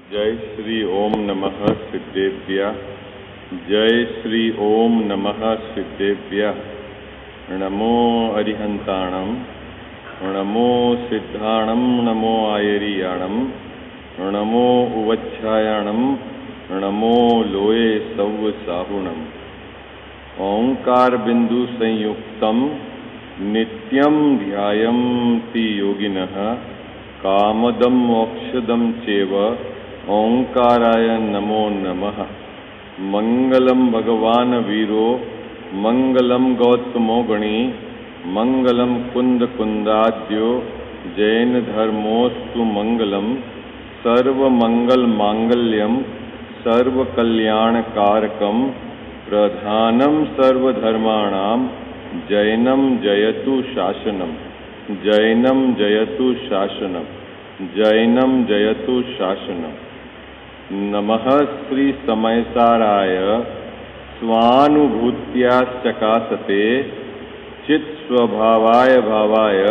जय श्री ओम नमः सिद्धेभ्य। जय श्री ओम नमः सिद्धेभ्य। नमो अरिहंताणम, नमो सिद्धाणम, नमो आयरियाणम, नमो उवच्छायाणम, नमो लोये सव्व साहुणम। ओंकार बिंदु संयुक्तम नित्यं ध्यायन्ति योगिनः कामदं मोक्षदं चैव ओंकाराय नमो नमः। मंगलम भगवान वीरो, मंगलम गौतमो गणी, मंगलम कुंद कुंदाद्यो, जैन धर्मोस्तु मंगलम। सर्वमंगल मांगल्यम सर्वकल्याणकारकम प्रधानम सर्वधर्माणाम जैनम जयतु शासनम। जैनम जयतु शासनम, जैनम जयतु शासनम। नमः श्री समयसाराय स्वानुभूत्याश्चकासते चित् स्वभावाय भावाय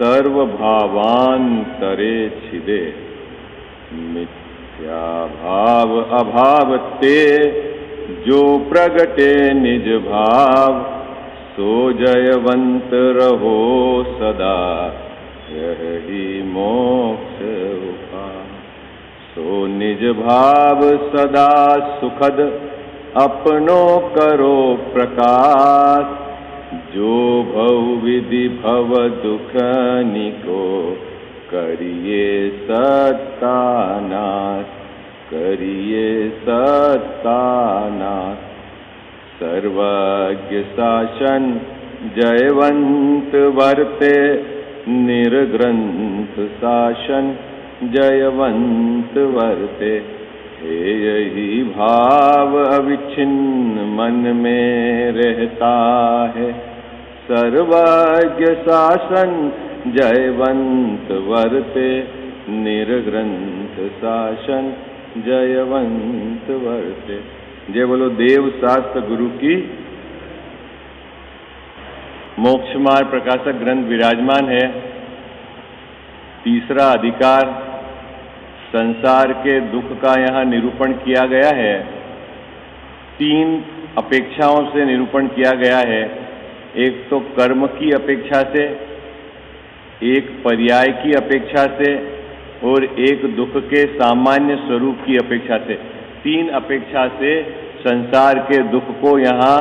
सर्वभावांतरे छिदे। मिथ्या भाव अभाव ते जो प्रगटे निज भाव, सो जयवंत रहो सदा यही मोक्ष उपाय। सो निज भाव सदा सुखद अपनो करो प्रकाश, जो भव विधि भव दुख निको करिए सत्तानाश, करिए सत्तानाश। सर्वज्ञ शासन जयवंत वर्ते, निर्ग्रंथ शासन जयवंत वर्ते। हे यही भाव अविच्छिन्न मन में रहता है, सर्वज्ञ शासन जयवंत वर्ते, निर्ग्रंथ शासन जयवंत वर्ते। जय बोलो देव शास्त्र गुरु की। मोक्ष मार्ग प्रकाशक ग्रंथ विराजमान है। तीसरा अधिकार संसार के दुख का यहाँ निरूपण किया गया है। 3 अपेक्षाओं से निरूपण किया गया है। एक तो कर्म की अपेक्षा से, एक पर्याय की अपेक्षा से और एक दुख के सामान्य स्वरूप की अपेक्षा से। 3 अपेक्षा से संसार के दुख को यहाँ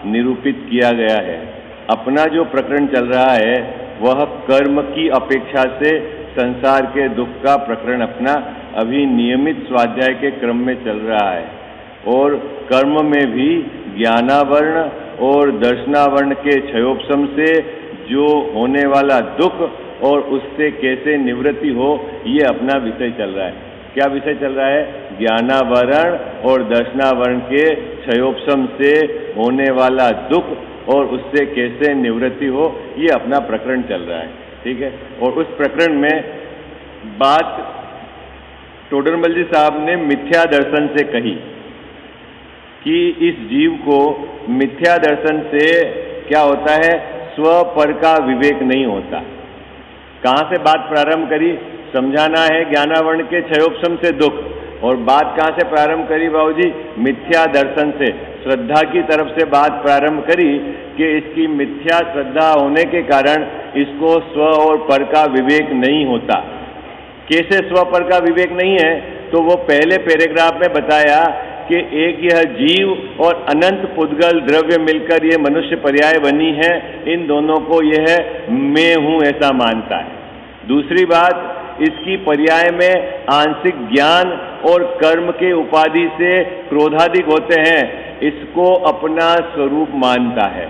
निरूपित किया गया है। अपना जो प्रकरण चल रहा है वह कर्म की अपेक्षा से संसार के दुख का प्रकरण अपना अभी नियमित स्वाध्याय के क्रम में चल रहा है। और कर्म में भी ज्ञानावर्ण और दर्शनावर्ण के क्षयोपशम से जो होने वाला दुख और उससे कैसे निवृत्ति हो, ये अपना विषय चल रहा है। क्या विषय चल रहा है? ज्ञानावरण और दर्शनावरण के क्षयोपशम से होने वाला दुख और उससे कैसे निवृत्ति हो, ये अपना प्रकरण चल रहा है। ठीक है। और उस प्रकरण में बात टोडरमल जी साहब ने मिथ्या दर्शन से कही कि इस जीव को मिथ्या दर्शन से क्या होता है? स्व पर का विवेक नहीं होता। कहाँ से बात प्रारंभ करी? समझाना है ज्ञानावरण के क्षयोपशम से दुख। और बात कहाँ से प्रारंभ करी बाबूजी? मिथ्या दर्शन से, श्रद्धा की तरफ से बात प्रारंभ करी कि इसकी मिथ्या श्रद्धा होने के कारण इसको स्व और पर का विवेक नहीं होता। कैसे स्व पर का विवेक नहीं है? तो वो पहले पैराग्राफ में बताया कि एक यह जीव और अनंत पुद्गल द्रव्य मिलकर ये मनुष्य पर्याय बनी है। इन दोनों को यह मैं हूँ ऐसा मानता है। दूसरी बात, इसकी पर्याय में आंशिक ज्ञान और कर्म के उपाधि से क्रोधादिक होते हैं, इसको अपना स्वरूप मानता है।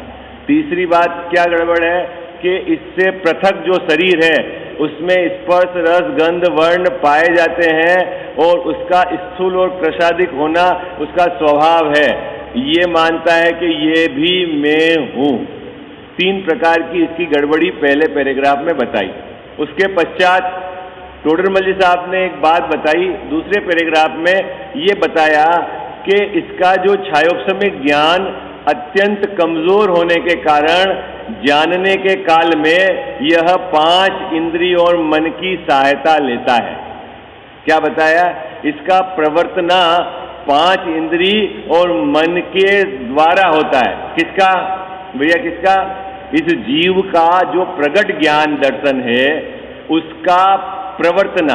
तीसरी बात क्या गड़बड़ है कि इससे पृथक जो शरीर है उसमें स्पर्श रस गंध वर्ण पाए जाते हैं और उसका स्थूल और कृशादिक होना उसका स्वभाव है, ये मानता है कि ये भी मैं हूँ। 3 प्रकार की इसकी गड़बड़ी पहले पैराग्राफ में बताई। उसके पश्चात टोडरमल जी साहब ने एक बात बताई दूसरे पैराग्राफ में, ये बताया कि इसका जो छायोपशमिक ज्ञान अत्यंत कमजोर होने के कारण जानने के काल में यह 5 इंद्रियों और मन की सहायता लेता है। क्या बताया? इसका प्रवर्तना 5 इंद्री और मन के द्वारा होता है। किसका भैया, किसका? इस जीव का जो प्रगट ज्ञान दर्शन है उसका प्रवर्तना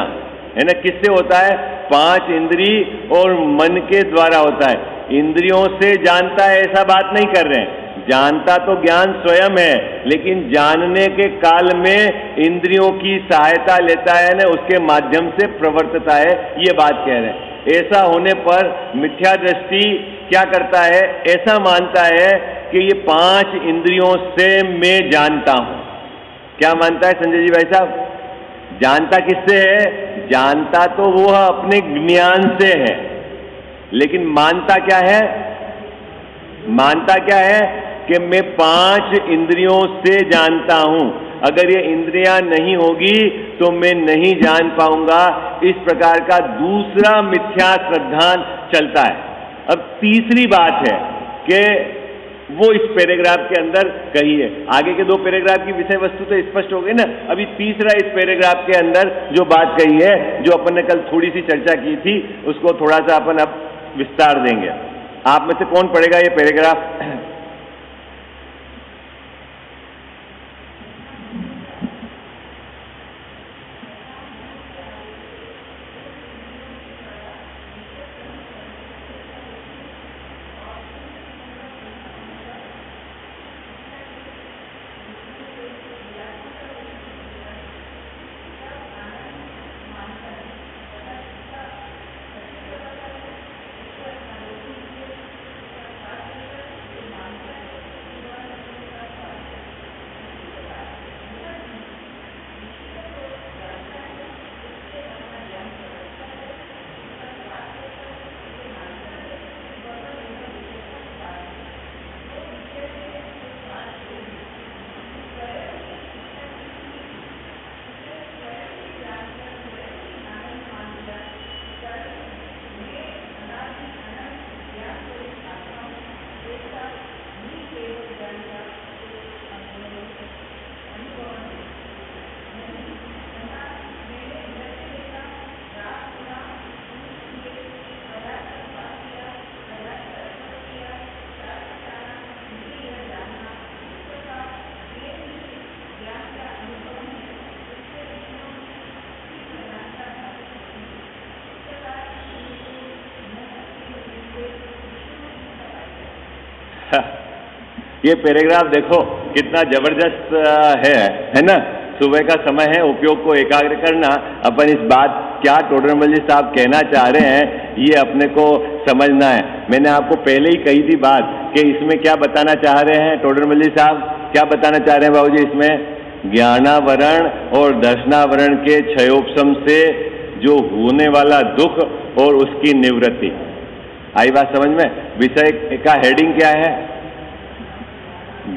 है ना, किससे होता है? 5 इंद्री और मन के द्वारा होता है। इंद्रियों से जानता है ऐसा बात नहीं कर रहे हैं, जानता तो ज्ञान स्वयं है, लेकिन जानने के काल में इंद्रियों की सहायता लेता है ना, उसके माध्यम से प्रवर्तता है, ये बात कह रहे हैं। ऐसा होने पर मिथ्या दृष्टि क्या करता है? ऐसा मानता है कि ये 5 इंद्रियों से मैं जानता हूं। क्या मानता है संजय जी भाई साहब? जानता किससे है? जानता तो वो अपने ज्ञान से है, लेकिन मानता क्या है? मानता क्या है? कि मैं 5 इंद्रियों से जानता हूं, अगर ये इंद्रियां नहीं होगी तो मैं नहीं जान पाऊंगा। इस प्रकार का दूसरा मिथ्या श्रद्धांत चलता है। अब तीसरी बात है कि वो इस पैराग्राफ के अंदर कही है। आगे के 2 पैराग्राफ की विषय वस्तु तो स्पष्ट हो गई ना, अभी तीसरा इस पैराग्राफ के अंदर जो बात कही है, जो अपन ने कल थोड़ी सी चर्चा की थी, उसको थोड़ा सा अपन अब विस्तार देंगे। आप में से कौन पढ़ेगा ये पैराग्राफ? ये पैराग्राफ देखो कितना जबरदस्त है ना। सुबह का समय है, उपयोग को एकाग्र करना। अपन इस बात क्या टोडरमल जी साहब कहना चाह रहे हैं ये अपने को समझना है। मैंने आपको पहले ही कही थी बात कि इसमें क्या बताना चाह रहे हैं टोडरमल जी साहब, क्या बताना चाह रहे हैं बाबूजी? इसमें ज्ञानावरण और दर्शनावरण के क्षयोपशम से जो होने वाला दुख और उसकी निवृत्ति। आई बात समझ में? विषय का हेडिंग क्या है?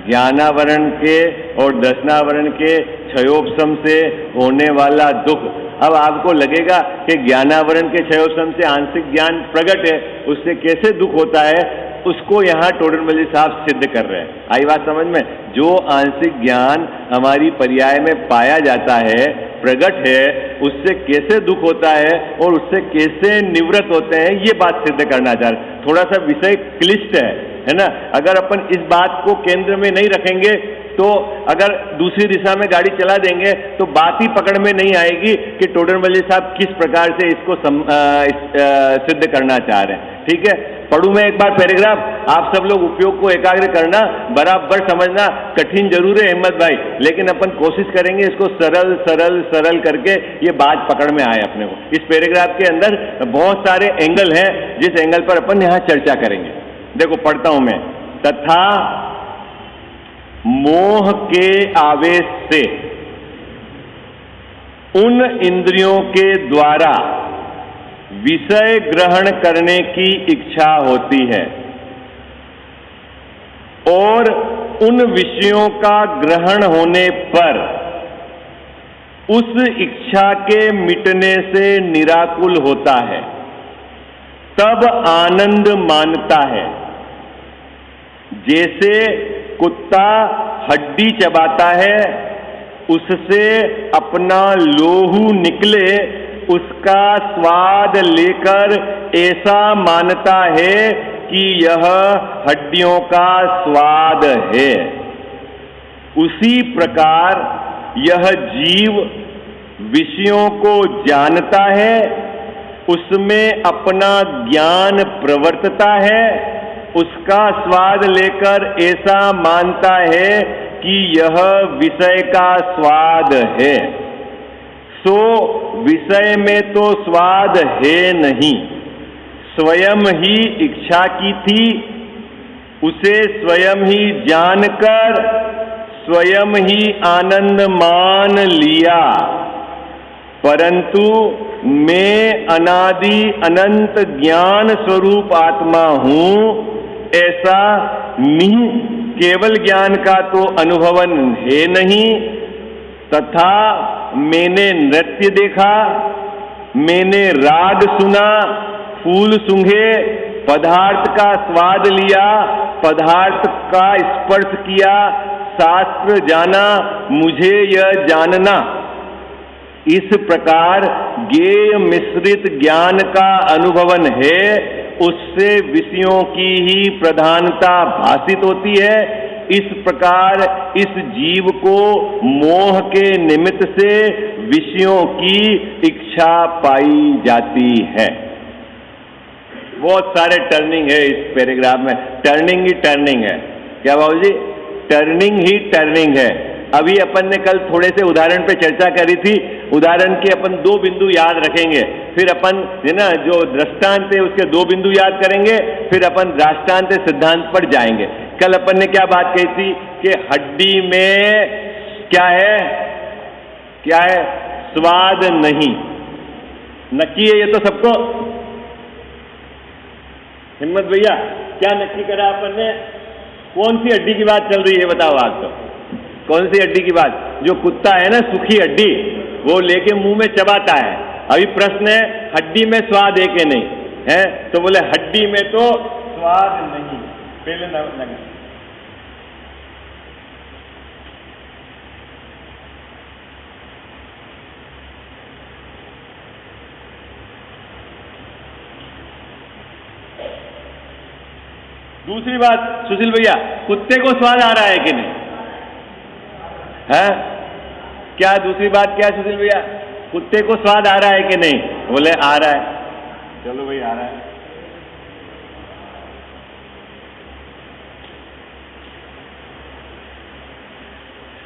ज्ञानावरण के और दर्शनावरण के क्षयोपशम से होने वाला दुख। अब आपको लगेगा कि ज्ञानावरण के क्षयोपशम से आंशिक ज्ञान प्रकट है, उससे कैसे दुख होता है, उसको यहाँ टोडरमल जी साहब सिद्ध कर रहे हैं। आई बात समझ में? जो आंशिक ज्ञान हमारी पर्याय में पाया जाता है, प्रकट है, उससे कैसे दुख होता है और उससे कैसे निवृत्त होते हैं, ये बात सिद्ध करना चाह रहे हैं। थोड़ा सा विषय क्लिष्ट है ना। अगर अपन इस बात को केंद्र में नहीं रखेंगे तो अगर दूसरी दिशा में गाड़ी चला देंगे तो बात ही पकड़ में नहीं आएगी कि टोडरमल जी साहब किस प्रकार से इसको सिद्ध करना चाह रहे हैं। ठीक है, पढ़ूं मैं एक बार पैराग्राफ, आप सब लोग उपयोग को एकाग्र करना, बराबर समझना। कठिन जरूर है हिम्मत भाई, लेकिन अपन कोशिश करेंगे इसको सरल सरल सरल करके ये बात पकड़ में आए अपने को। इस पैराग्राफ के अंदर बहुत सारे एंगल हैं जिस एंगल पर अपन यहाँ चर्चा करेंगे। देखो पढ़ता हूं मैं। तथा मोह के आवेश से उन इंद्रियों के द्वारा विषय ग्रहण करने की इच्छा होती है और उन विषयों का ग्रहण होने पर उस इच्छा के मिटने से निराकुल होता है, तब आनंद मानता है। जैसे कुत्ता हड्डी चबाता है, उससे अपना लोहू निकले उसका स्वाद लेकर ऐसा मानता है कि यह हड्डियों का स्वाद है। उसी प्रकार यह जीव विषयों को जानता है, उसमें अपना ज्ञान प्रवर्तता है, उसका स्वाद लेकर ऐसा मानता है कि यह विषय का स्वाद है। सो विषय में तो स्वाद है नहीं, स्वयं ही इच्छा की थी, उसे स्वयं ही जानकर स्वयं ही आनंद मान लिया। परंतु मैं अनादि अनंत ज्ञान स्वरूप आत्मा हूं, ऐसा नहीं केवल ज्ञान का तो अनुभवन है नहीं, तथा मैंने नृत्य देखा, मैंने राग सुना, फूल सूंघे, पदार्थ का स्वाद लिया, पदार्थ का स्पर्श किया, शास्त्र जाना, मुझे यह जानना। इस प्रकार ज्ञेय मिश्रित ज्ञान का अनुभवन है, उससे विषयों की ही प्रधानता भासित होती है। इस प्रकार इस जीव को मोह के निमित्त से विषयों की इच्छा पाई जाती है। बहुत सारे टर्निंग है इस पैराग्राफ में, टर्निंग ही टर्निंग है। क्या बाबू जी? टर्निंग ही टर्निंग है। अभी अपन ने कल थोड़े से उदाहरण पे चर्चा करी थी, उदाहरण के अपन 2 बिंदु याद रखेंगे, फिर अपन है ना जो दृष्टांत है उसके 2 बिंदु याद करेंगे, फिर अपन दृष्टांत सिद्धांत पर जाएंगे। कल अपन ने क्या बात कही थी कि हड्डी में क्या है, क्या है? स्वाद नहीं। नक्की है ये तो सबको? हिम्मत भैया क्या नक्की करा अपन ने? कौन सी हड्डी की बात चल रही है बताओ आज? तो कौन सी हड्डी की बात? जो कुत्ता है ना, सूखी हड्डी, वो लेके मुंह में चबाता है। अभी प्रश्न है हड्डी में स्वाद है कि नहीं है? तो बोले हड्डी में तो स्वाद नहीं। पहले लगा दूसरी बात सुशील भैया, कुत्ते को स्वाद आ रहा है कि नहीं है? क्या दूसरी बात क्या है सुशील भैया? कुत्ते को स्वाद आ रहा है कि नहीं? बोले आ रहा है। चलो भाई आ रहा है।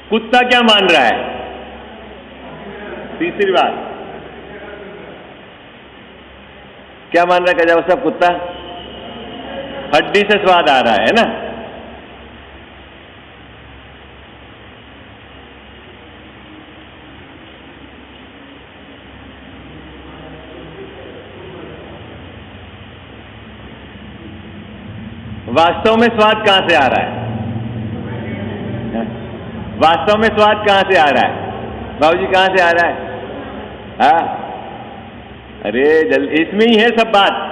कुत्ता क्या मान रहा है? तीसरी बात क्या मान रहा है? क्या सब कुत्ता हड्डी से स्वाद आ रहा है ना? वास्तव में स्वाद कहां से आ रहा है? वास्तव में स्वाद कहां से आ रहा है? बाबूजी कहां से आ रहा है? हाँ, अरे इसमें ही है सब बात।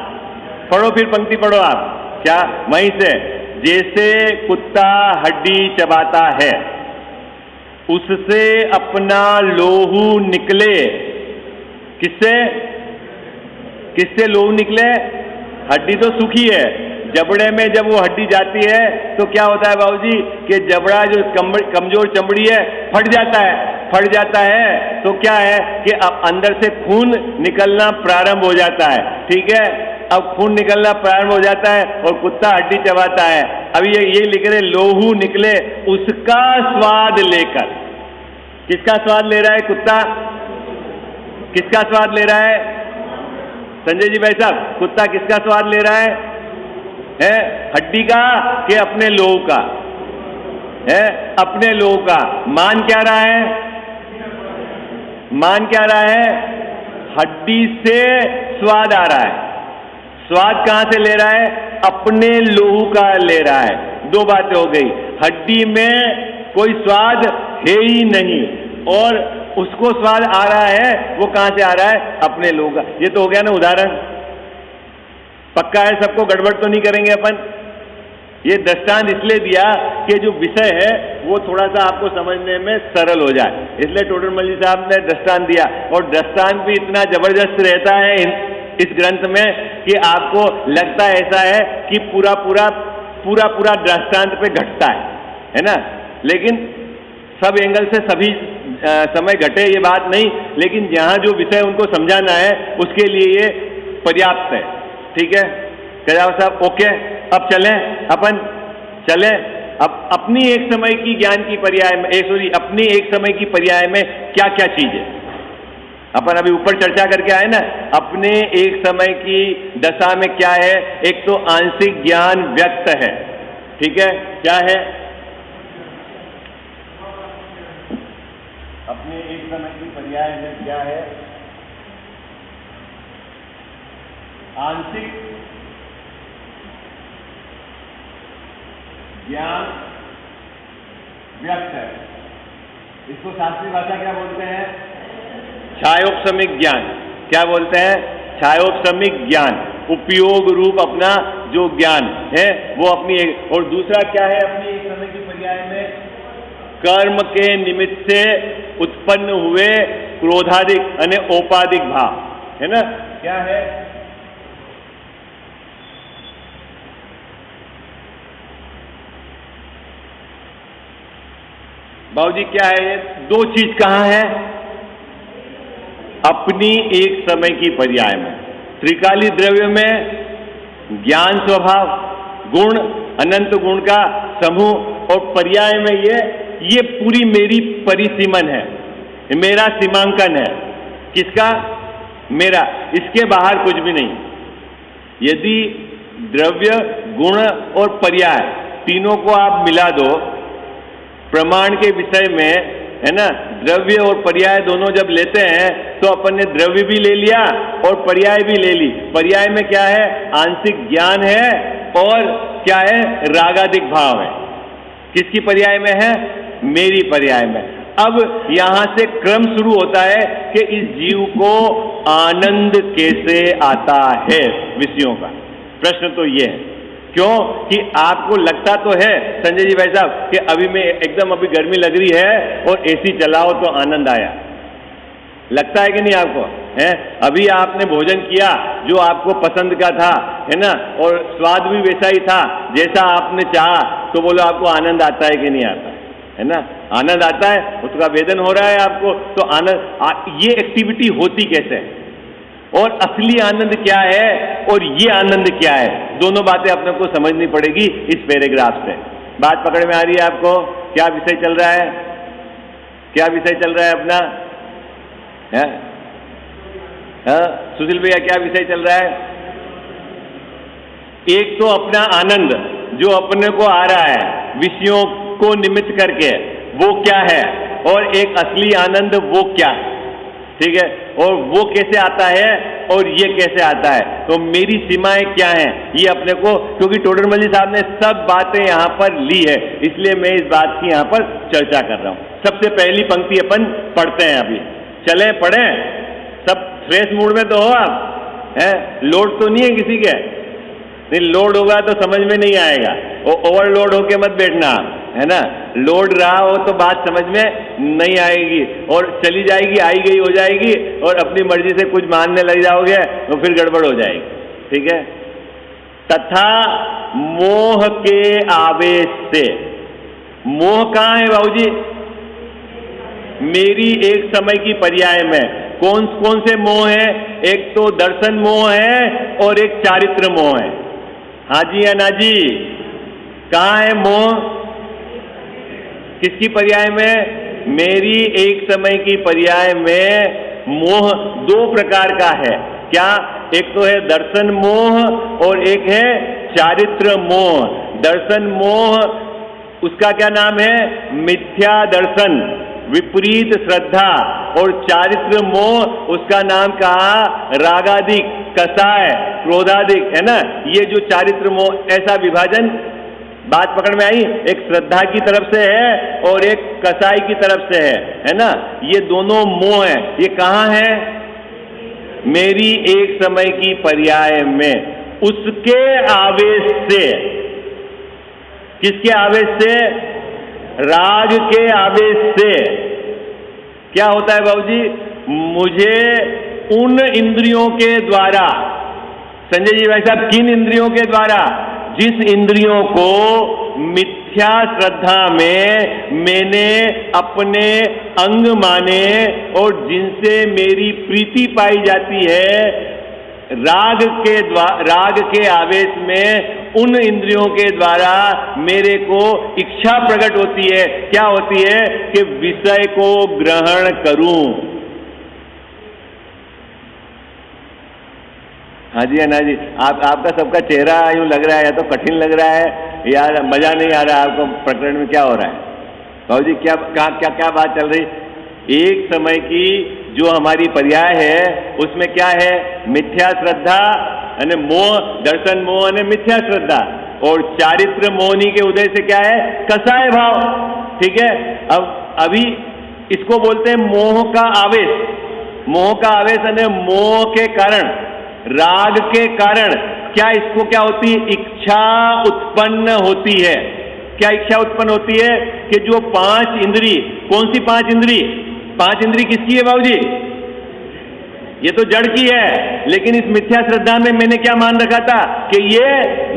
पढ़ो, फिर पंक्ति पढ़ो आप। क्या? वहीं से, जैसे कुत्ता हड्डी चबाता है, उससे अपना लोहू निकले। किससे? किससे लोहू निकले? हड्डी तो सूखी है, जबड़े में जब वो हड्डी जाती है तो क्या होता है बाबूजी कि जबड़ा जो कमजोर चमड़ी है फट जाता है। फट जाता है तो क्या है कि अब अंदर से खून निकलना प्रारंभ हो जाता है। ठीक है, अब खून निकलना प्रारंभ हो जाता है और कुत्ता हड्डी चबाता है। अभी ये लिख रहे लोहू निकले, उसका स्वाद लेकर। किसका स्वाद ले रहा है कुत्ता? किसका स्वाद ले रहा है संजय जी भाई साहब? कुत्ता किसका स्वाद ले रहा है? हड्डी का कि अपने लोहू का? है अपने लोहू का। मान क्या रहा है? मान क्या रहा है? हड्डी से स्वाद आ रहा है। स्वाद कहां से ले रहा है? अपने लोहू का ले रहा है। 2 बातें हो गई। हड्डी में कोई स्वाद है ही नहीं और उसको स्वाद आ रहा है, वो कहां से आ रहा है? अपने लोहू का। ये तो हो गया ना उदाहरण। पक्का है सबको? गड़बड़ तो नहीं करेंगे अपन? ये दृष्टांत इसलिए दिया के जो विषय है वो थोड़ा सा आपको समझने में सरल हो जाए, इसलिए टोडरमल जी साहब ने दृष्टांत दिया। और दृष्टांत भी इतना जबरदस्त रहता है इस ग्रंथ में कि आपको लगता ऐसा है कि पूरा पूरा दृष्टांत पे घटता है ना। लेकिन सब एंगल से सभी समय घटे ये बात नहीं, लेकिन जहां जो विषय उनको समझाना है उसके लिए ये पर्याप्त है। ठीक है कजाव साहब, ओके। अब चलें अब अपनी एक समय की ज्ञान की पर्याय में अपनी एक समय की पर्याय में क्या क्या चीज है। अपन अभी ऊपर चर्चा करके आए ना, अपने एक समय की दशा में क्या है। एक तो आंशिक ज्ञान व्यक्त है, ठीक है, क्या है अपने एक समय की पर्याय में क्या है, आंशिक ज्ञान व्यक्त है। इसको शास्त्रीय भाषा क्या बोलते हैं, छायोपशमिक ज्ञान। क्या बोलते हैं, छायोपशमिक ज्ञान। उपयोग रूप अपना जो ज्ञान है वो अपनी एक, और दूसरा क्या है अपनी एक समय की पर्याय में, कर्म के निमित्त से उत्पन्न हुए क्रोधादिक यानी औपाधिक भाव, है ना। क्या है, बाबूजी क्या है ये दो चीज कहां है, अपनी एक समय की पर्याय में। त्रिकाली द्रव्य में ज्ञान स्वभाव गुण, अनंत गुण का समूह, और पर्याय में ये पूरी मेरी परिसीमन है, मेरा सीमांकन है। किसका, मेरा, इसके बाहर कुछ भी नहीं। यदि द्रव्य गुण और पर्याय तीनों को आप मिला दो प्रमाण के विषय में, है ना, द्रव्य और पर्याय दोनों जब लेते हैं तो अपन ने द्रव्य भी ले लिया और पर्याय भी ले ली। पर्याय में क्या है, आंशिक ज्ञान है और क्या है, रागादिक भाव है। किसकी पर्याय में है, मेरी पर्याय में। अब यहां से क्रम शुरू होता है कि इस जीव को आनंद कैसे आता है विषयों का। प्रश्न तो ये है, क्यों कि आपको लगता तो है संजय जी भाई साहब कि अभी में एकदम अभी गर्मी लग रही है और एसी चलाओ तो आनंद आया, लगता है कि नहीं आपको, है। अभी आपने भोजन किया जो आपको पसंद का था, है ना, और स्वाद भी वैसा ही था जैसा आपने चाहा, तो बोलो आपको आनंद आता है कि नहीं आता है ना। आनंद आता है, उसका वेदन हो रहा है आपको, तो आनंद, ये एक्टिविटी होती कैसे है और असली आनंद क्या है और ये आनंद क्या है, दोनों बातें अपने को समझनी पड़ेगी इस पैराग्राफ से। बात पकड़ में आ रही है आपको, क्या विषय चल रहा है, क्या विषय चल रहा है अपना, है? सुशील भैया क्या विषय चल रहा है। एक तो अपना आनंद जो अपने को आ रहा है विषयों को निमित्त करके, वो क्या है, और एक असली आनंद वो क्या है, ठीक है, और वो कैसे आता है और ये कैसे आता है, तो मेरी सीमाएं क्या हैं ये अपने को, क्योंकि टोडरमल जी साहब ने सब बातें यहाँ पर ली है, इसलिए मैं इस बात की यहाँ पर चर्चा कर रहा हूँ। सबसे पहली पंक्ति अपन पढ़ते हैं, अभी चले पढ़ें, सब फ्रेश मूड में तो हो आप, है, लोड तो नहीं है किसी के, नहीं लोड होगा तो समझ में नहीं आएगा, ओवरलोड होके मत बैठना, है ना। लोड रहा हो तो बात समझ में नहीं आएगी और चली जाएगी, आई गई हो जाएगी, और अपनी मर्जी से कुछ मानने लग जाओगे तो फिर गड़बड़ हो जाएगी, ठीक है। तथा मोह के आवेश से, मोह कहाँ है बाबूजी, मेरी एक समय की पर्याय में। कौन कौन से मोह है, एक तो दर्शन मोह है और एक चारित्र मोह है। हाँ जी या ना जी, कहाँ है मोह, किसकी पर्याय में, मेरी एक समय की पर्याय में मोह दो प्रकार का है। क्या, एक तो है दर्शन मोह और एक है चारित्र मोह। दर्शन मोह उसका क्या नाम है, मिथ्या दर्शन, विपरीत श्रद्धा, और चारित्र मोह उसका नाम कहा रागादिक, कसाय, क्रोधादिक, है ना। ये जो चारित्र मोह, ऐसा विभाजन, बात पकड़ में आई, एक श्रद्धा की तरफ से है और एक कसाई की तरफ से है ना। ये दोनों मोह है, ये कहाँ है, मेरी एक समय की पर्याय में। उसके आवेश से, किसके आवेश से? राग के आवेश से। क्या होता है बाबूजी? मुझे उन इंद्रियों के द्वारा, संजय जी भाई साहब, किन इंद्रियों के द्वारा? जिस इंद्रियों को मिथ्या श्रद्धा में मैंने अपने अंग माने और जिनसे मेरी प्रीति पाई जाती है, राग के आवेश में उन इंद्रियों के द्वारा मेरे को इच्छा प्रकट होती है। क्या होती है? कि विषय को ग्रहण करूं। हाँ जी, ना जी, आपका सबका चेहरा यूं लग रहा है, या तो कठिन लग रहा है या मजा नहीं आ रहा है आपको। प्रकरण में क्या हो रहा है बाबू जी? क्या क्या बात चल रही? एक समय की जो हमारी पर्याय है उसमें क्या है? मिथ्या श्रद्धा यानी मोह, दर्शन मोह यानी मिथ्या श्रद्धा, और चारित्र मोहनी के उदय से क्या है? कसाय भाव। ठीक है, अब अभी इसको बोलते हैं मोह का आवेश। मोह का आवेश यानी मोह के कारण, राग के कारण क्या इसको क्या होती है? इच्छा उत्पन्न होती है। क्या इच्छा उत्पन्न होती है? कि जो 5 इंद्री, कौन सी 5 इंद्री? 5 इंद्री किसकी है बाबूजी? ये तो जड़ की है, लेकिन इस मिथ्या श्रद्धा में मैंने क्या मान रखा था? कि ये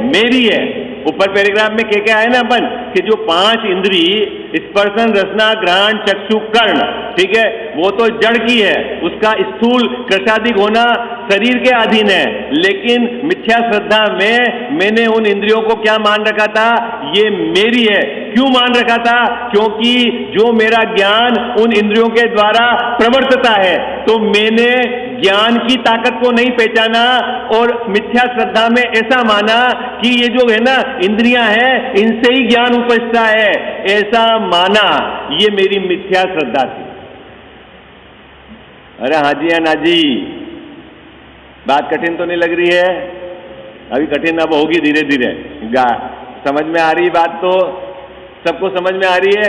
मेरी है। ऊपर पैराग्राफ में क्या है ना अपन, कि जो 5 इंद्री, स्पर्शन, रसना, घ्राण, चक्षु, कर्ण, ठीक है, वो तो जड़ की है, उसका स्थूल कृशादिक होना शरीर के अधीन है। लेकिन मिथ्या श्रद्धा में मैंने उन इंद्रियों को क्या मान रखा था? ये मेरी है। क्यों मान रखा था? क्योंकि जो मेरा ज्ञान उन इंद्रियों के द्वारा प्रवर्तता है, तो मैंने ज्ञान की ताकत को नहीं पहचाना और मिथ्या श्रद्धा में ऐसा माना कि ये जो है ना इंद्रियां हैं, इनसे ही ज्ञान उपजता है, ऐसा माना। ये मेरी मिथ्या श्रद्धा थी। अरे हाँ जी, ना जी, बात कठिन तो नहीं लग रही है? अभी कठिन अब होगी धीरे धीरे। समझ में आ रही बात? तो सबको समझ में आ रही है?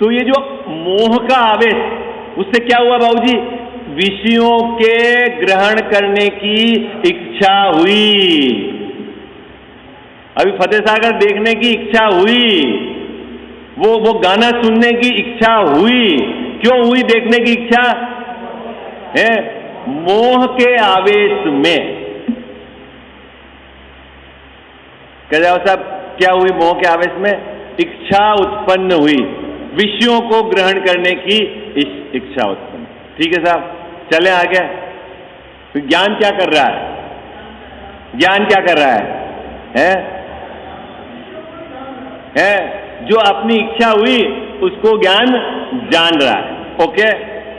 तो ये जो मोह का आवेश, उससे क्या हुआ बाबूजी? विषयों के ग्रहण करने की इच्छा हुई। अभी फतेह सागर देखने की इच्छा हुई, वो गाना सुनने की इच्छा हुई। क्यों हुई देखने की इच्छा? है मोह के आवेश में। कह जाओ साहब, क्या हुई? मोह के आवेश में इच्छा उत्पन्न हुई, विषयों को ग्रहण करने की इच्छा उत्पन्न। ठीक है साहब, चले आगे। तो ज्ञान क्या कर रहा है? ज्ञान क्या कर रहा है? जो अपनी इच्छा हुई उसको ज्ञान जान रहा है। ओके,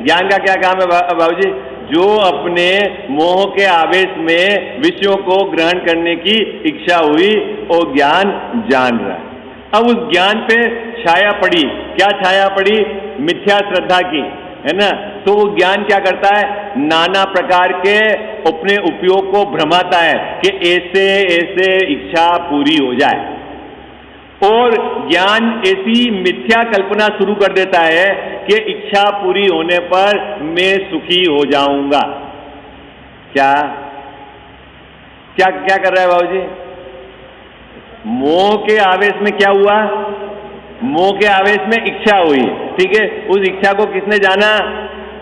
ज्ञान का क्या काम है बाबूजी? जो अपने मोह के आवेश में विषयों को ग्रहण करने की इच्छा हुई, वो ज्ञान जान रहा है। अब उस ज्ञान पे छाया पड़ी। क्या छाया पड़ी? मिथ्या श्रद्धा की, है ना? तो वो ज्ञान क्या करता है? नाना प्रकार के अपने उपयोग को भ्रमाता है कि ऐसे ऐसे इच्छा पूरी हो जाए, और ज्ञान ऐसी मिथ्या कल्पना शुरू कर देता है कि इच्छा पूरी होने पर मैं सुखी हो जाऊंगा। क्या क्या क्या कर रहा है बाबूजी? मोह के आवेश में क्या हुआ? मोह के आवेश में इच्छा हुई। ठीक है, उस इच्छा को किसने जाना?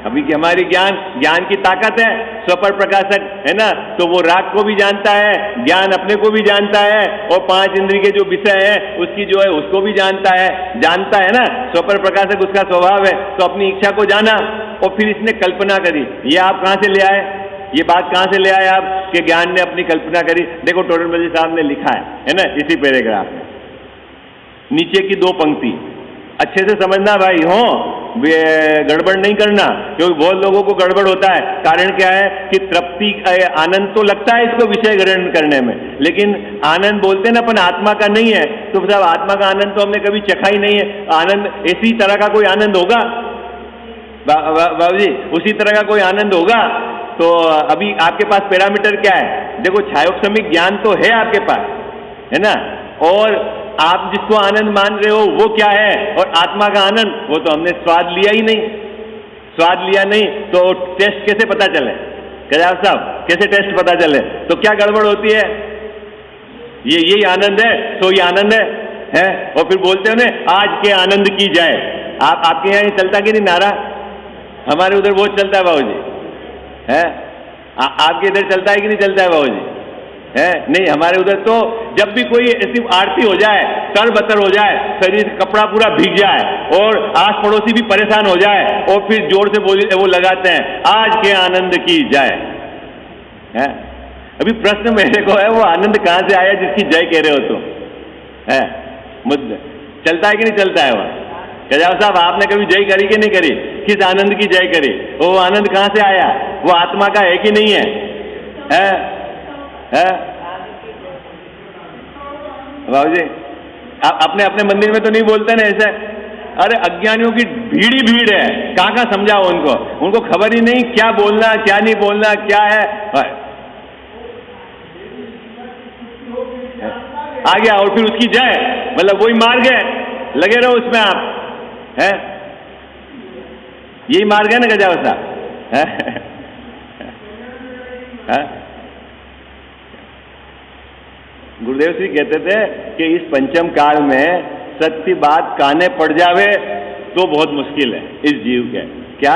अभी कि हमारी ज्ञान की ताकत है, स्वपर प्रकाशक है ना, तो वो राग को भी जानता है, ज्ञान अपने को भी जानता है, और 5 इंद्रिय के जो विषय है उसकी जो है उसको भी जानता है ना, स्वपर प्रकाशक उसका स्वभाव है। तो अपनी इच्छा को जाना और फिर इसने कल्पना करी। ये आप कहां से ले आए? ये बात कहां से ले आए आप कि ज्ञान ने अपनी कल्पना करी? देखो टोडरमल साहब ने लिखा है ना, इसी पैराग्राफ में नीचे की 2 पंक्ति अच्छे से समझना भाई, हो गड़बड़ नहीं करना, क्योंकि बहुत लोगों को गड़बड़ होता है। कारण क्या है कि तृप्ति, आनंद तो लगता है इसको विषय ग्रहण करने में, लेकिन आनंद बोलते ना अपन आत्मा का नहीं है। तो साहब आत्मा का आनंद तो हमने कभी चखा ही नहीं है। आनंद इसी तरह का कोई आनंद होगा बाबूजी? उसी तरह का कोई आनंद होगा? तो अभी आपके पास पैरामीटर क्या है? देखो, छायोपशमिक ज्ञान तो है आपके पास, है ना, और आप जिसको आनंद मान रहे हो वो क्या है? और आत्मा का आनंद, वो तो हमने स्वाद लिया ही नहीं। स्वाद लिया नहीं तो टेस्ट कैसे पता चले? कजाव साहब, कैसे टेस्ट पता चले? तो क्या गड़बड़ होती है? यही आनंद है, तो ये आनंद है? और फिर बोलते हो ना आज के आनंद की जाए। आपके यहाँ ये चलता कि नहीं नारा? हमारे उधर बहुत चलता है बाबूजी, है? आपके इधर चलता है कि नहीं चलता है बाबूजी? है नहीं, हमारे उधर तो जब भी कोई ऐसी आरती हो जाए, तरबतर हो जाए, शरीर कपड़ा पूरा भीग जाए और आस पड़ोसी भी परेशान हो जाए और फिर जोर से वो लगाते हैं आज के आनंद की जाए। है? अभी प्रश्न मेरे को है, वो आनंद कहां से आया जिसकी जय कह रहे हो तुम? है मुद्दा चलता है कि नहीं चलता है? वह गजाव साहब आपने कभी जय करी कि नहीं करी? किस आनंद की जय करी? वो आनंद कहां से आया? वो आत्मा का है कि नहीं है? बाबू जी आप अपने अपने मंदिर में तो नहीं बोलते ना ऐसे? अरे अज्ञानियों की भीड़ ही भीड़ है, कहां कहां समझाओ उनको खबर ही नहीं क्या बोलना क्या नहीं बोलना क्या है। आ गया और फिर उसकी जय, मतलब वही मार्ग है, लगे रहो उसमें आप। है यही मार्ग है ना गजावत साहब? गुरुदेव श्री कहते थे कि इस पंचम काल में सत्य बात काने पड़ जावे तो बहुत मुश्किल है इस जीव के। क्या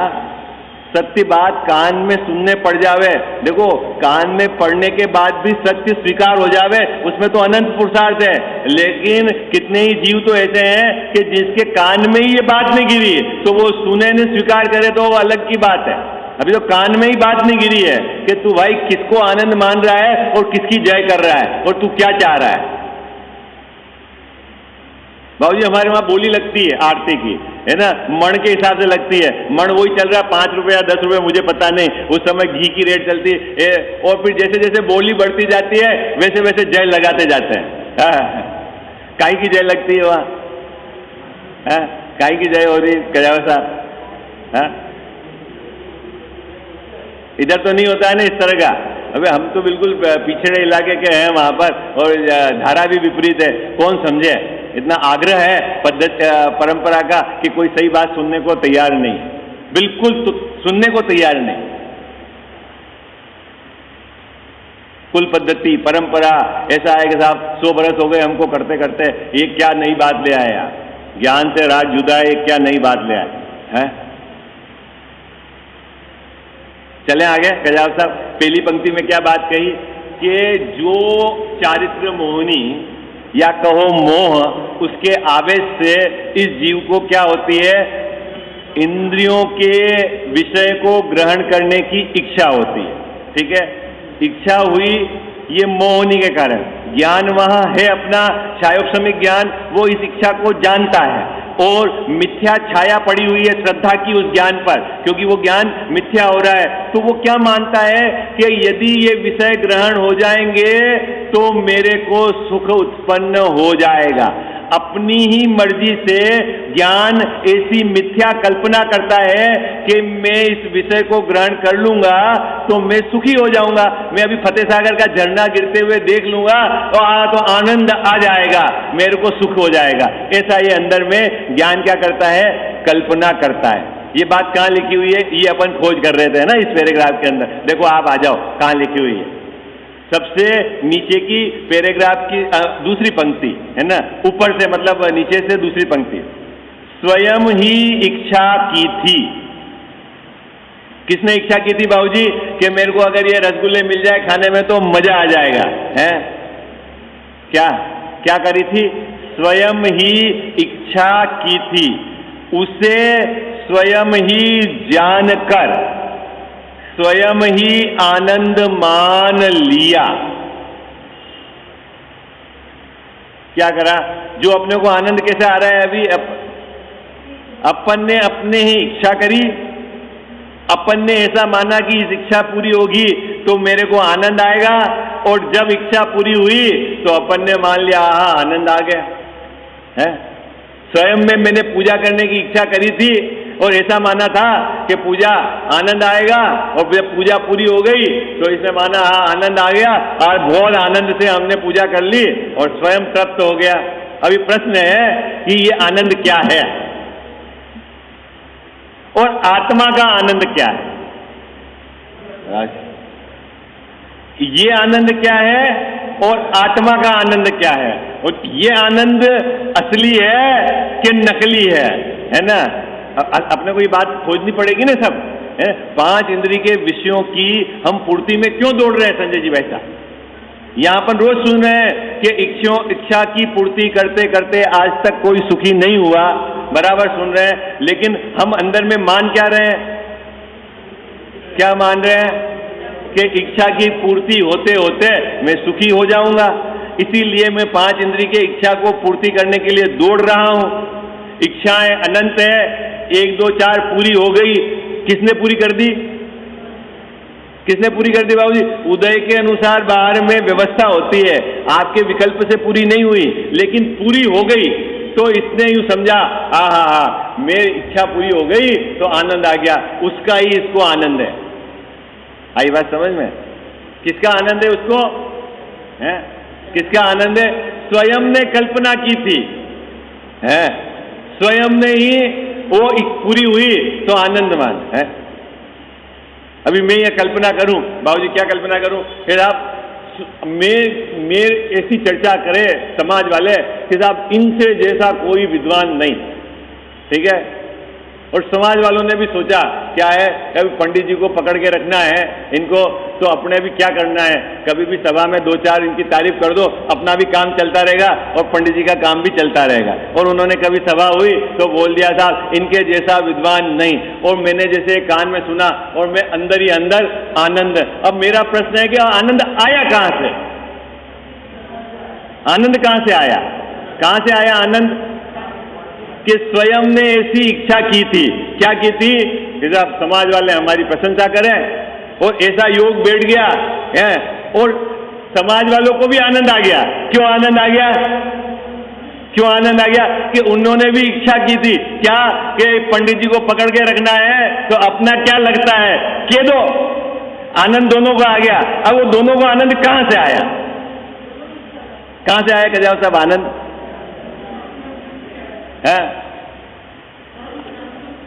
सत्य बात कान में सुनने पड़ जावे? देखो कान में पड़ने के बाद भी सत्य स्वीकार हो जावे उसमें तो अनंत पुरुषार्थ है, लेकिन कितने ही जीव तो ऐसे हैं कि जिसके कान में ही ये बात नहीं गिरी तो वो सुने ने स्वीकार करे तो वो अलग की बात है। अभी तो कान में ही बात नहीं गिरी है कि तू भाई किसको आनंद मान रहा है और किसकी जय कर रहा है और तू क्या चाह रहा है। बाबूजी हमारे वहां बोली लगती है आरती की, है ना, मण के हिसाब से लगती है। मण वही चल रहा है 5 रुपया 10 रुपये, मुझे पता नहीं, उस समय घी की रेट चलती है और फिर जैसे जैसे बोली बढ़ती जाती है वैसे वैसे जय लगाते जाते हैं। काई की जय लगती है वहां? काई की जय हो रही कजावा साहब? इधर तो नहीं होता है ना इस तरह का। अबे हम तो बिल्कुल पिछड़े इलाके के हैं वहां पर, और धारा भी विपरीत है। कौन समझे? इतना आग्रह है पद्धति परंपरा का कि कोई सही बात सुनने को तैयार नहीं, बिल्कुल सुनने को तैयार नहीं। कुल पद्धति परंपरा ऐसा है कि साहब 100 बरस हो गए हमको करते करते, ये क्या नई बात ले आए आप? ज्ञान से राज जुदा है, क्या नई बात ले आए हैं? चले आगे कजाव साहब, पहली पंक्ति में क्या बात कही कि जो चारित्र मोहनी या कहो मोह, उसके आवेश से इस जीव को क्या होती है? इंद्रियों के विषय को ग्रहण करने की इच्छा होती है। ठीक है, इच्छा हुई ये मोहनी के कारण। ज्ञान वहां है अपना छायोक्षमिक ज्ञान, वो इस इच्छा को जानता है और मिथ्या छाया पड़ी हुई है श्रद्धा की उस ज्ञान पर, क्योंकि वो ज्ञान मिथ्या हो रहा है। तो वो क्या मानता है कि यदि ये विषय ग्रहण हो जाएंगे तो मेरे को सुख उत्पन्न हो जाएगा। अपनी ही मर्जी से ज्ञान ऐसी मिथ्या कल्पना करता है कि मैं इस विषय को ग्रहण कर लूंगा तो मैं सुखी हो जाऊंगा, मैं अभी फतेह सागर का झरना गिरते हुए देख लूंगा तो आनंद आ जाएगा, मेरे को सुख हो जाएगा। ऐसा ये अंदर में ज्ञान क्या करता है? कल्पना करता है। ये बात कहां लिखी हुई है? ये अपन खोज कर रहे थे ना इस पैराग्राफ के अंदर। देखो आप आ जाओ कहां लिखी हुई है। सबसे नीचे की पैराग्राफ की दूसरी पंक्ति है ना, ऊपर से मतलब नीचे से दूसरी पंक्ति। स्वयं ही इच्छा की थी। किसने इच्छा की थी बाबूजी कि मेरे को अगर ये रसगुल्ले मिल जाए खाने में तो मजा आ जाएगा? है क्या क्या करी थी? स्वयं ही इच्छा की थी, उसे स्वयं ही जानकर स्वयं ही आनंद मान लिया। क्या करा? जो अपने को आनंद कैसे आ रहा है अभी अपन ने अपने ही इच्छा करी, अपन ने ऐसा माना कि इस इच्छा पूरी होगी तो मेरे को आनंद आएगा, और जब इच्छा पूरी हुई तो अपन ने मान लिया हाँ आनंद आ गया है। स्वयं में मैंने पूजा करने की इच्छा करी थी और ऐसा माना था कि पूजा आनंद आएगा, और जब पूजा पूरी हो गई तो इसने माना हाँ आनंद आ गया, और बहुत आनंद से हमने पूजा कर ली और स्वयं तृप्त हो गया। अभी प्रश्न है कि ये आनंद क्या है और आत्मा का आनंद क्या है? ये आनंद क्या है और आत्मा का आनंद क्या है, और ये आनंद असली है कि नकली है ना। अपने को ये बात खोजनी पड़ेगी ना सब है? 5 इंद्रिय के विषयों की हम पूर्ति में क्यों दौड़ रहे हैं संजय जी वैसा? यहां पर रोज सुन रहे हैं कि इच्छा की पूर्ति करते करते आज तक कोई सुखी नहीं हुआ, बराबर सुन रहे हैं, लेकिन हम अंदर में मान क्या रहे हैं, क्या मान रहे हैं कि इच्छा की पूर्ति होते होते मैं सुखी हो जाऊंगा, इसीलिए मैं 5 इंद्रिय के इच्छा को पूर्ति करने के लिए दौड़ रहा हूं। इच्छाएं अनंत है, 1 2 4 पूरी हो गई, किसने पूरी कर दी? किसने पूरी कर दी बाबूजी? उदय के अनुसार बाहर में व्यवस्था होती है, आपके विकल्प से पूरी नहीं हुई लेकिन पूरी हो गई, तो इसने यूं समझा हा मेरी इच्छा पूरी हो गई तो आनंद आ गया, उसका ही इसको आनंद है। आई बात समझ में? किसका आनंद है उसको? है किसका आनंद है? स्वयं ने कल्पना की थी, है स्वयं ने ही वो पूरी हुई तो आनंदमान है। अभी मैं ये कल्पना करूं, बाबूजी क्या कल्पना करूं, फिर आप मैं ऐसी चर्चा करे समाज वाले कि साहब इनसे जैसा कोई विद्वान नहीं, ठीक है, और समाज वालों ने भी सोचा क्या है, कभी पंडित जी को पकड़ के रखना है इनको, तो अपने भी क्या करना है, कभी भी सभा में 2 4 इनकी तारीफ कर दो, अपना भी काम चलता रहेगा और पंडित जी का काम भी चलता रहेगा। और उन्होंने कभी सभा हुई तो बोल दिया साहब इनके जैसा विद्वान नहीं, और मैंने जैसे कान में सुना और मैं अंदर ही अंदर आनंद। अब मेरा प्रश्न है कि आनंद आया कहां से? आनंद कहां से आया? कहां से आया आनंद? कि स्वयं ने ऐसी इच्छा की थी। क्या की थी? कि साहब समाज वाले हमारी प्रशंसा करें, और ऐसा योग बैठ गया है और समाज वालों को भी आनंद आ गया। क्यों आनंद आ गया? क्यों आनंद आ गया? कि उन्होंने भी इच्छा की थी क्या, कि पंडित जी को पकड़ के रखना है, तो अपना क्या लगता है कह दो, आनंद दोनों को आ गया। अब वो दोनों को आनंद कहां से आया? कहां से आया कजाओ साहब आनंद? है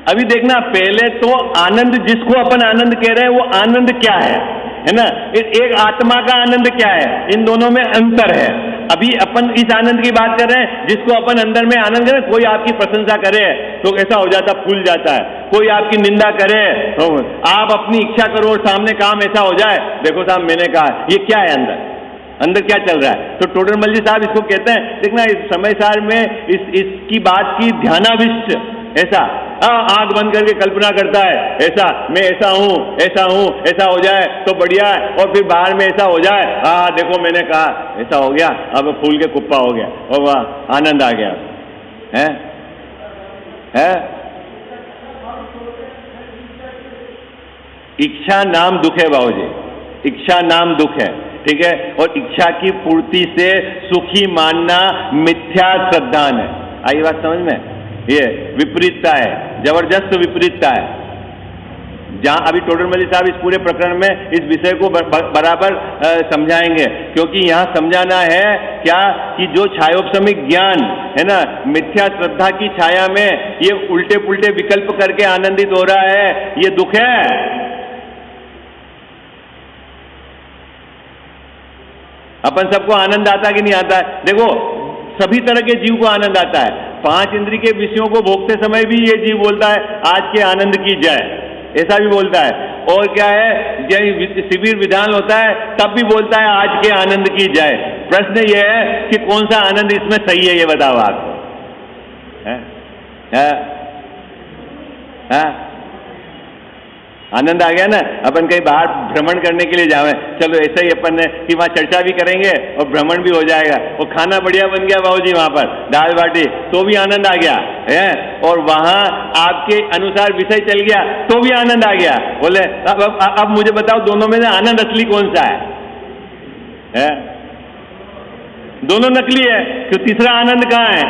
अभी देखना, पहले तो आनंद जिसको अपन आनंद कह रहे हैं वो आनंद क्या है ना? एक आत्मा का आनंद क्या है? इन दोनों में अंतर है। अभी अपन इस आनंद की बात कर रहे हैं जिसको अपन अंदर में आनंद करें। कोई आपकी प्रशंसा करे तो ऐसा हो जाता, फूल जाता है, कोई आपकी निंदा करे तो आप अपनी इच्छा करो और सामने काम ऐसा हो जाए, देखो साहब मैंने कहा, ये क्या है अंदर? अंदर क्या चल रहा है? तो टोडरमल जी साहब इसको कहते हैं, देखना इस समय सार में इसकी बात की ध्यानाविष्ट, ऐसा आंख बंद करके कल्पना करता है, ऐसा मैं ऐसा हूं, ऐसा हो जाए तो बढ़िया है, और फिर बाहर में ऐसा हो जाए, देखो मैंने कहा ऐसा हो गया, अब फूल के कुप्पा हो गया, और वाह आनंद आ गया है? इच्छा नाम दुख है बाबूजी, इच्छा नाम दुख है, ठीक है, और इच्छा की पूर्ति से सुखी मानना मिथ्या श्रद्धान है। आई बात समझ में? ये विपरीतता है, जबरदस्त विपरीतता है। जहां अभी टोडरमल साहब इस पूरे प्रकरण में इस विषय को बराबर समझाएंगे, क्योंकि यहां समझाना है क्या कि जो छायोपशमिक ज्ञान है ना, मिथ्या श्रद्धा की छाया में ये उल्टे पुल्टे विकल्प करके आनंदित हो रहा है, ये दुख है। अपन सबको आनंद आता कि नहीं आता है? देखो सभी तरह के जीव को आनंद आता है। 5 इंद्रिय के विषयों को भोगते समय भी ये जीव बोलता है आज के आनंद की जय, ऐसा भी बोलता है। और क्या है, जय शिविर विधान होता है तब भी बोलता है आज के आनंद की जय। प्रश्न ये है कि कौन सा आनंद इसमें सही है, ये बताओ आपको। आनंद आ गया ना? अपन कहीं बाहर भ्रमण करने के लिए जावे, चलो ऐसा ही अपन ने कि वहां चर्चा भी करेंगे और भ्रमण भी हो जाएगा, और खाना बढ़िया बन गया बाबूजी वहां पर दाल बाटी, तो भी आनंद आ गया है, और वहां आपके अनुसार विषय चल गया तो भी आनंद आ गया। बोले अब मुझे बताओ दोनों में से आनंद असली कौन सा है? दोनों नकली है, तो तीसरा आनंद कहाँ है?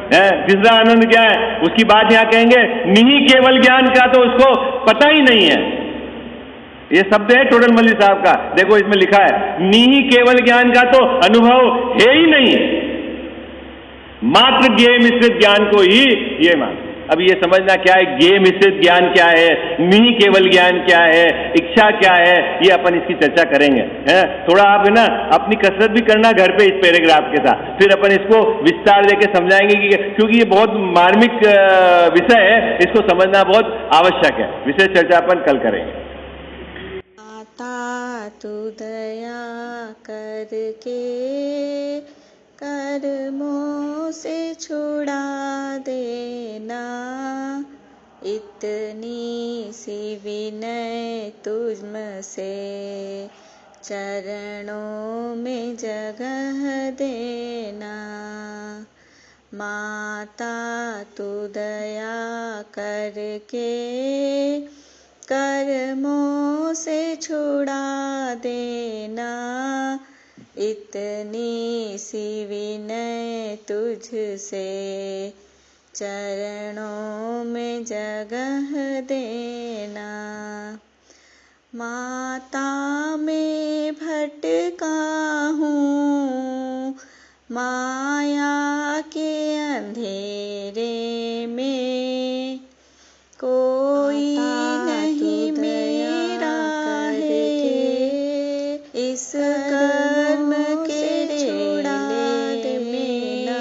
तीसरा आनंद क्या है? उसकी बात यहां कहेंगे, निही केवल ज्ञान का तो उसको पता ही नहीं है। ये शब्द है टोडरमल साहब का, देखो इसमें लिखा है, निही केवल ज्ञान का तो अनुभव है ही नहीं, मात्र ज्ञेय मिश्रित ज्ञान को ही ये मान। अब ये समझना क्या है, ज्ञेय मिश्रित ज्ञान क्या है, नहीं केवल ज्ञान क्या है, इच्छा क्या है, ये अपन इसकी चर्चा करेंगे। है थोड़ा आप है ना अपनी कसरत भी करना घर पे इस पैराग्राफ के साथ, फिर अपन इसको विस्तार देके समझाएंगे कि क्योंकि ये बहुत मार्मिक विषय है, इसको समझना बहुत आवश्यक है। विशेष चर्चा अपन कल करेंगे। माता तू दया करके कर्मों से छुड़ा देना, इतनी सी विनय तुझसे चरणों में जगह देना। माता तू दया करके कर्मों से छुड़ा देना, इतनी सी विनय तुझसे चरणों में जगह देना। माता में भटका हूँ माया के अंधेरे में, कोई नहीं मेरा है इस कर्म के छुड़ा देना,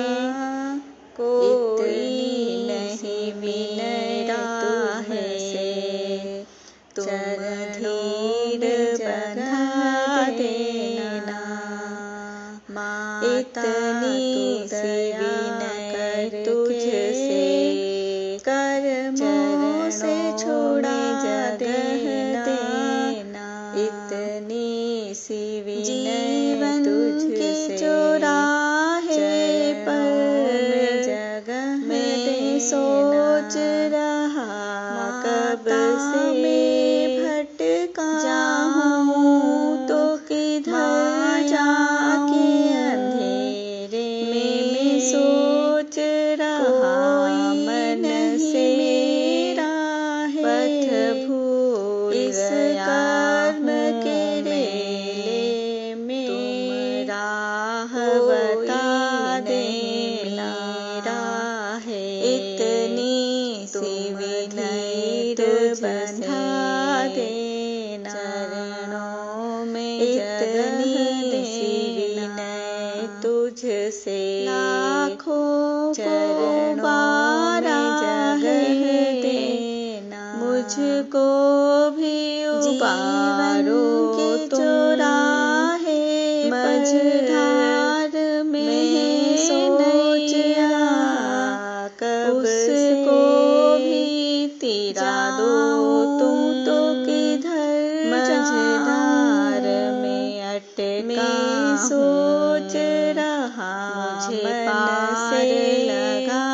कोई नहीं मेरा है तुम धीर बंधा देना। इतनी सी विनय तुझसे कर्मों से छुड़ा देना, इतनी सी विनय तुझसे चौराहे पर जगह में सोच रहा कब से भटका जाऊं तो किधर जाके अंधेरे में सोच रहा मन से मेरा है पथ भूल इस कर्म के रेले में, तुम राह बता देना है इतनी सी विनय बंधा देना, चरणों में इतनी सी विनय तुझसे लाखों चरणों में जगह देना। मुझको भी उबारो चौराहे मझधार में सोचिया कब उसको भी तिरा दो तुम तो किधर मझधार में अटका सोच रहा मुझे पार लगा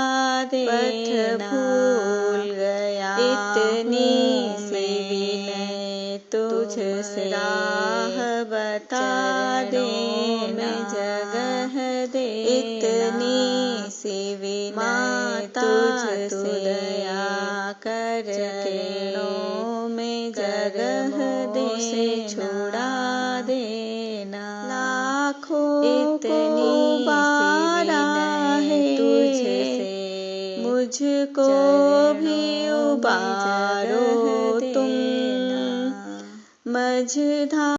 देना, पथ भूल गया इतनी सी विनय तुझसे राह बता देना, जगह दे इतनी सी विनय तुझसे दया कर चरणों में जगह से छुड़ा देना। लाखों इतनी बारा है तुझसे मुझको भी उबारो तुम मझधार